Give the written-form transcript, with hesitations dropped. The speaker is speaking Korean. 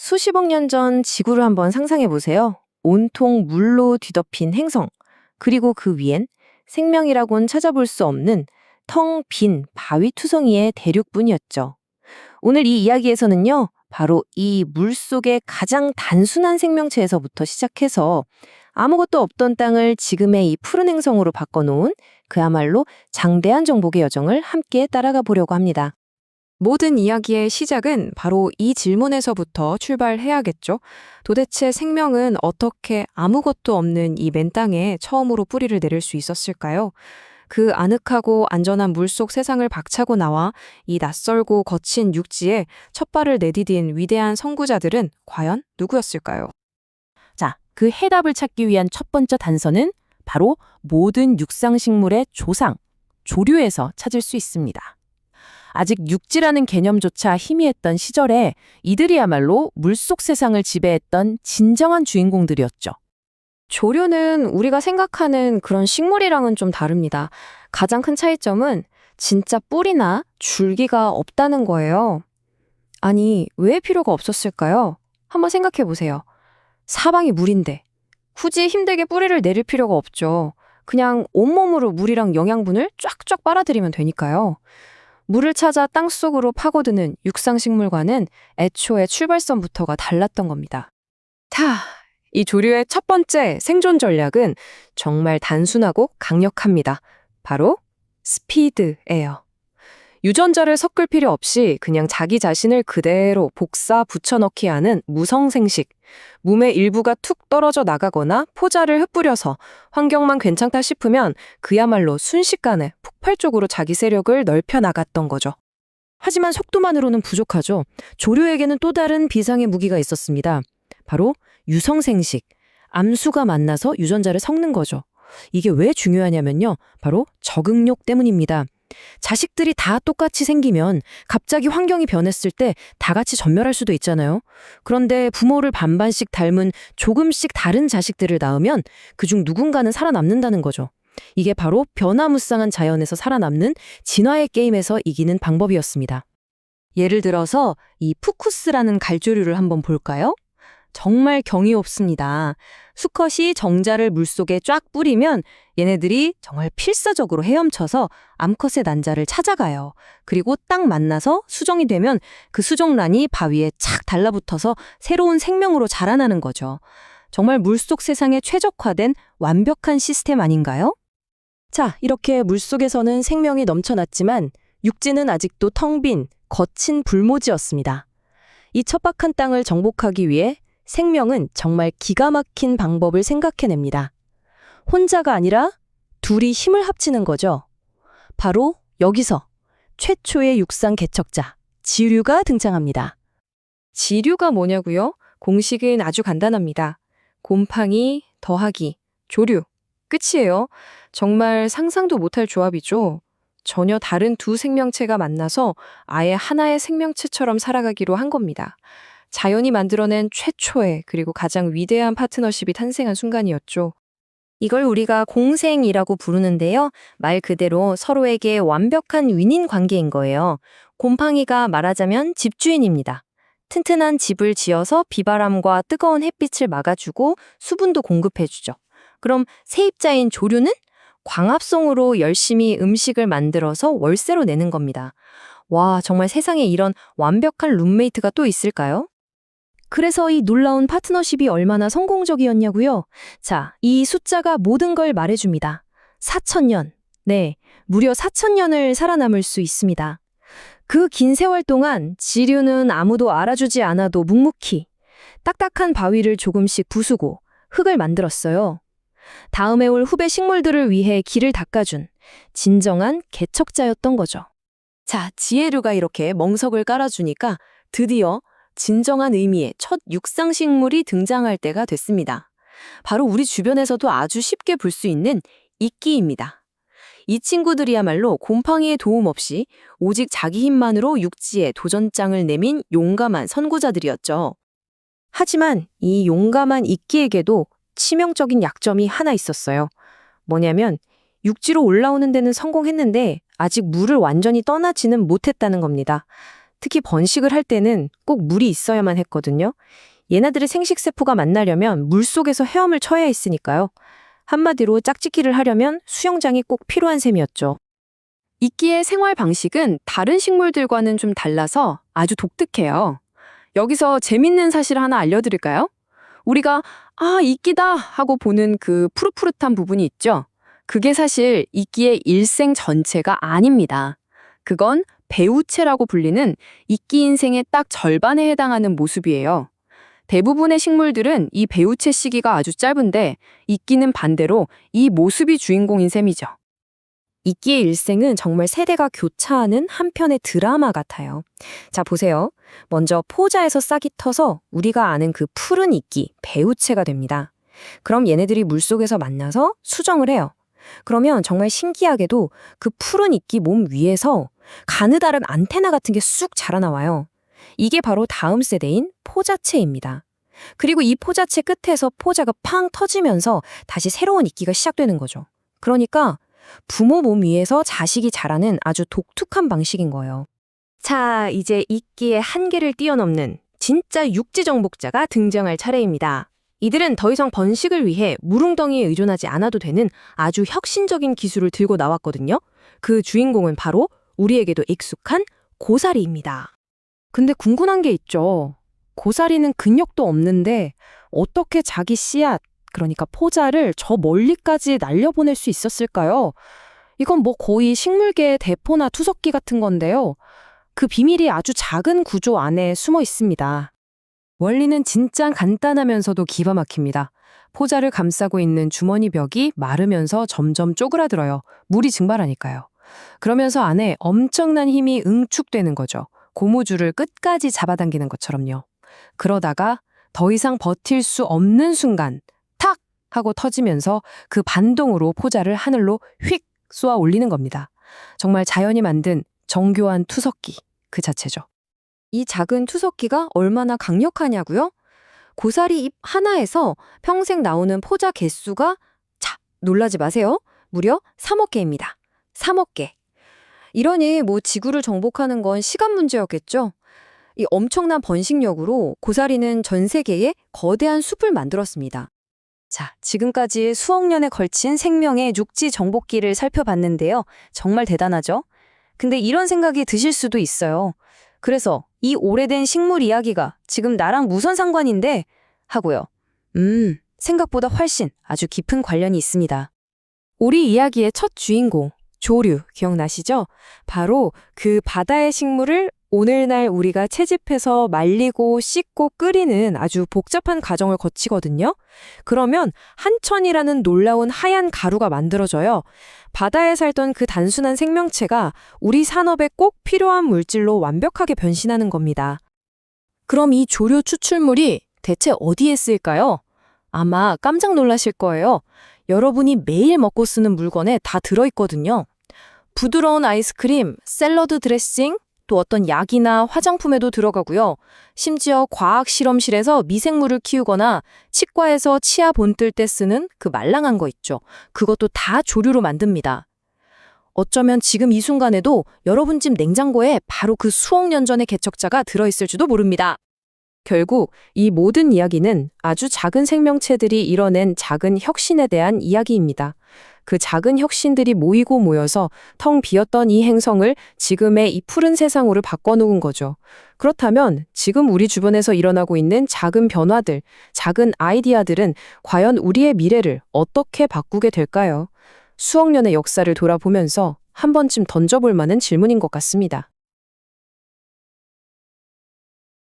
수십억 년 전 지구를 한번 상상해 보세요. 온통 물로 뒤덮인 행성, 그리고 그 위엔 생명이라곤 찾아볼 수 없는 텅 빈 바위 투성이의 대륙뿐이었죠. 오늘 이 이야기에서는요, 바로 이 물 속의 가장 단순한 생명체에서부터 시작해서 아무것도 없던 땅을 지금의 이 푸른 행성으로 바꿔놓은 그야말로 장대한 정복의 여정을 함께 따라가 보려고 합니다. 모든 이야기의 시작은 바로 이 질문에서부터 출발해야겠죠. 도대체 생명은 어떻게 아무것도 없는 이 맨 땅에 처음으로 뿌리를 내릴 수 있었을까요? 그 아늑하고 안전한 물속 세상을 박차고 나와 이 낯설고 거친 육지에 첫 발을 내디딘 위대한 선구자들은 과연 누구였을까요? 자, 그 해답을 찾기 위한 첫 번째 단서는 바로 모든 육상식물의 조상, 조류에서 찾을 수 있습니다. 아직 육지라는 개념조차 희미했던 시절에 이들이야말로 물속 세상을 지배했던 진정한 주인공들이었죠. 조류는 우리가 생각하는 그런 식물이랑은 좀 다릅니다. 가장 큰 차이점은 진짜 뿌리나 줄기가 없다는 거예요. 아니, 왜 필요가 없었을까요? 한번 생각해 보세요. 사방이 물인데 굳이 힘들게 뿌리를 내릴 필요가 없죠. 그냥 온몸으로 물이랑 영양분을 쫙쫙 빨아들이면 되니까요. 물을 찾아 땅속으로 파고드는 육상식물과는 애초에 출발선부터가 달랐던 겁니다. 이 조류의 첫 번째 생존 전략은 정말 단순하고 강력합니다. 바로 스피드예요. 유전자를 섞을 필요 없이 그냥 자기 자신을 그대로 복사 붙여넣기 하는 무성생식. 몸의 일부가 툭 떨어져 나가거나 포자를 흩뿌려서 환경만 괜찮다 싶으면 그야말로 순식간에 폭발적으로 자기 세력을 넓혀 나갔던 거죠. 하지만 속도만으로는 부족하죠. 조류에게는 또 다른 비상의 무기가 있었습니다. 바로 유성생식. 암수가 만나서 유전자를 섞는 거죠. 이게 왜 중요하냐면요. 바로 적응력 때문입니다. 자식들이 다 똑같이 생기면 갑자기 환경이 변했을 때 다 같이 전멸할 수도 있잖아요. 그런데 부모를 반반씩 닮은 조금씩 다른 자식들을 낳으면 그중 누군가는 살아남는다는 거죠. 이게 바로 변화무쌍한 자연에서 살아남는 진화의 게임에서 이기는 방법이었습니다. 예를 들어서 이 푸쿠스라는 갈조류를 한번 볼까요? 정말 경이 없습니다. 수컷이 정자를 물속에 쫙 뿌리면 얘네들이 정말 필사적으로 헤엄쳐서 암컷의 난자를 찾아가요. 그리고 딱 만나서 수정이 되면 그 수정란이 바위에 착 달라붙어서 새로운 생명으로 자라나는 거죠. 정말 물속 세상에 최적화된 완벽한 시스템 아닌가요? 자, 이렇게 물속에서는 생명이 넘쳐났지만 육지는 아직도 텅 빈 거친 불모지였습니다. 이 척박한 땅을 정복하기 위해 생명은 정말 기가 막힌 방법을 생각해냅니다. 혼자가 아니라 둘이 힘을 합치는 거죠. 바로 여기서 최초의 육상 개척자, 지류가 등장합니다. 지류가 뭐냐고요? 공식은 아주 간단합니다. 곰팡이 더하기 조류. 끝이에요. 정말 상상도 못할 조합이죠. 전혀 다른 두 생명체가 만나서 아예 하나의 생명체처럼 살아가기로 한 겁니다. 자연이 만들어낸 최초의 그리고 가장 위대한 파트너십이 탄생한 순간이었죠. 이걸 우리가 공생이라고 부르는데요. 말 그대로 서로에게 완벽한 윈윈 관계인 거예요. 곰팡이가 말하자면 집주인입니다. 튼튼한 집을 지어서 비바람과 뜨거운 햇빛을 막아주고 수분도 공급해주죠. 그럼 세입자인 조류는 광합성으로 열심히 음식을 만들어서 월세로 내는 겁니다. 와, 정말 세상에 이런 완벽한 룸메이트가 또 있을까요? 그래서 이 놀라운 파트너십이 얼마나 성공적이었냐고요? 자, 이 숫자가 모든 걸 말해줍니다. 4,000년. 네, 무려 4,000년을 살아남을 수 있습니다. 그 긴 세월 동안 지류는 아무도 알아주지 않아도 묵묵히 딱딱한 바위를 조금씩 부수고 흙을 만들었어요. 다음에 올 후배 식물들을 위해 길을 닦아준 진정한 개척자였던 거죠. 자, 지혜류가 이렇게 멍석을 깔아주니까 드디어 진정한 의미의 첫 육상식물이 등장할 때가 됐습니다. 바로 우리 주변에서도 아주 쉽게 볼 수 있는 이끼입니다. 이 친구들이야말로 곰팡이의 도움 없이 오직 자기 힘만으로 육지에 도전장을 내민 용감한 선구자들이었죠. 하지만 이 용감한 이끼에게도 치명적인 약점이 하나 있었어요. 뭐냐면 육지로 올라오는 데는 성공했는데 아직 물을 완전히 떠나지는 못했다는 겁니다. 특히 번식을 할 때는 꼭 물이 있어야만 했거든요. 얘네들의 생식세포가 만나려면 물속에서 헤엄을 쳐야 했으니까요. 한마디로 짝짓기를 하려면 수영장이 꼭 필요한 셈이었죠. 이끼의 생활 방식은 다른 식물들과는 좀 달라서 아주 독특해요. 여기서 재밌는 사실 하나 알려드릴까요? 우리가 이끼다 하고 보는 그 푸릇푸릇한 부분이 있죠? 그게 사실 이끼의 일생 전체가 아닙니다. 그건 배우체라고 불리는 이끼 인생의 딱 절반에 해당하는 모습이에요. 대부분의 식물들은 이 배우체 시기가 아주 짧은데 이끼는 반대로 이 모습이 주인공인 셈이죠. 이끼의 일생은 정말 세대가 교차하는 한편의 드라마 같아요. 자, 보세요. 먼저 포자에서 싹이 터서 우리가 아는 그 푸른 이끼, 배우체가 됩니다. 그럼 얘네들이 물속에서 만나서 수정을 해요. 그러면 정말 신기하게도 그 푸른 이끼 몸 위에서 가느다란 안테나 같은 게 쑥 자라나와요. 이게 바로 다음 세대인 포자체입니다. 그리고 이 포자체 끝에서 포자가 팡 터지면서 다시 새로운 이끼가 시작되는 거죠. 그러니까 부모 몸 위에서 자식이 자라는 아주 독특한 방식인 거예요. 자, 이제 이끼의 한계를 뛰어넘는 진짜 육지 정복자가 등장할 차례입니다. 이들은 더 이상 번식을 위해 물웅덩이에 의존하지 않아도 되는 아주 혁신적인 기술을 들고 나왔거든요. 그 주인공은 바로 우리에게도 익숙한 고사리입니다. 근데 궁금한 게 있죠. 고사리는 근육도 없는데 어떻게 자기 씨앗, 그러니까 포자를 저 멀리까지 날려보낼 수 있었을까요? 이건 뭐 거의 식물계의 대포나 투석기 같은 건데요. 그 비밀이 아주 작은 구조 안에 숨어 있습니다. 원리는 진짜 간단하면서도 기가 막힙니다. 포자를 감싸고 있는 주머니 벽이 마르면서 점점 쪼그라들어요. 물이 증발하니까요. 그러면서 안에 엄청난 힘이 응축되는 거죠. 고무줄을 끝까지 잡아당기는 것처럼요. 그러다가 더 이상 버틸 수 없는 순간 탁 하고 터지면서 그 반동으로 포자를 하늘로 휙 쏘아 올리는 겁니다. 정말 자연이 만든 정교한 투석기 그 자체죠. 이 작은 투석기가 얼마나 강력하냐고요? 고사리 잎 하나에서 평생 나오는 포자 개수가 놀라지 마세요. 무려 3억 개입니다. 3억 개. 이러니 뭐 지구를 정복하는 건 시간 문제였겠죠? 이 엄청난 번식력으로 고사리는 전 세계에 거대한 숲을 만들었습니다. 자, 지금까지 수억 년에 걸친 생명의 육지 정복기를 살펴봤는데요. 정말 대단하죠? 근데 이런 생각이 드실 수도 있어요. 그래서 이 오래된 식물 이야기가 지금 나랑 무슨 상관인데? 하고요. 생각보다 훨씬 아주 깊은 관련이 있습니다. 우리 이야기의 첫 주인공, 조류, 기억나시죠? 바로 그 바다의 식물을 오늘날 우리가 채집해서 말리고 씻고 끓이는 아주 복잡한 과정을 거치거든요. 그러면 한천이라는 놀라운 하얀 가루가 만들어져요. 바다에 살던 그 단순한 생명체가 우리 산업에 꼭 필요한 물질로 완벽하게 변신하는 겁니다. 그럼 이 조류 추출물이 대체 어디에 쓰일까요? 아마 깜짝 놀라실 거예요. 여러분이 매일 먹고 쓰는 물건에 다 들어있거든요. 부드러운 아이스크림, 샐러드 드레싱, 또 어떤 약이나 화장품에도 들어가고요. 심지어 과학 실험실에서 미생물을 키우거나 치과에서 치아 본뜰 때 쓰는 그 말랑한 거 있죠. 그것도 다 조류로 만듭니다. 어쩌면 지금 이 순간에도 여러분 집 냉장고에 바로 그 수억 년 전의 개척자가 들어있을지도 모릅니다. 결국 이 모든 이야기는 아주 작은 생명체들이 이뤄낸 작은 혁신에 대한 이야기입니다. 그 작은 혁신들이 모이고 모여서 텅 비었던 이 행성을 지금의 이 푸른 세상으로 바꿔놓은 거죠. 그렇다면 지금 우리 주변에서 일어나고 있는 작은 변화들, 작은 아이디어들은 과연 우리의 미래를 어떻게 바꾸게 될까요? 수억 년의 역사를 돌아보면서 한 번쯤 던져볼 만한 질문인 것 같습니다.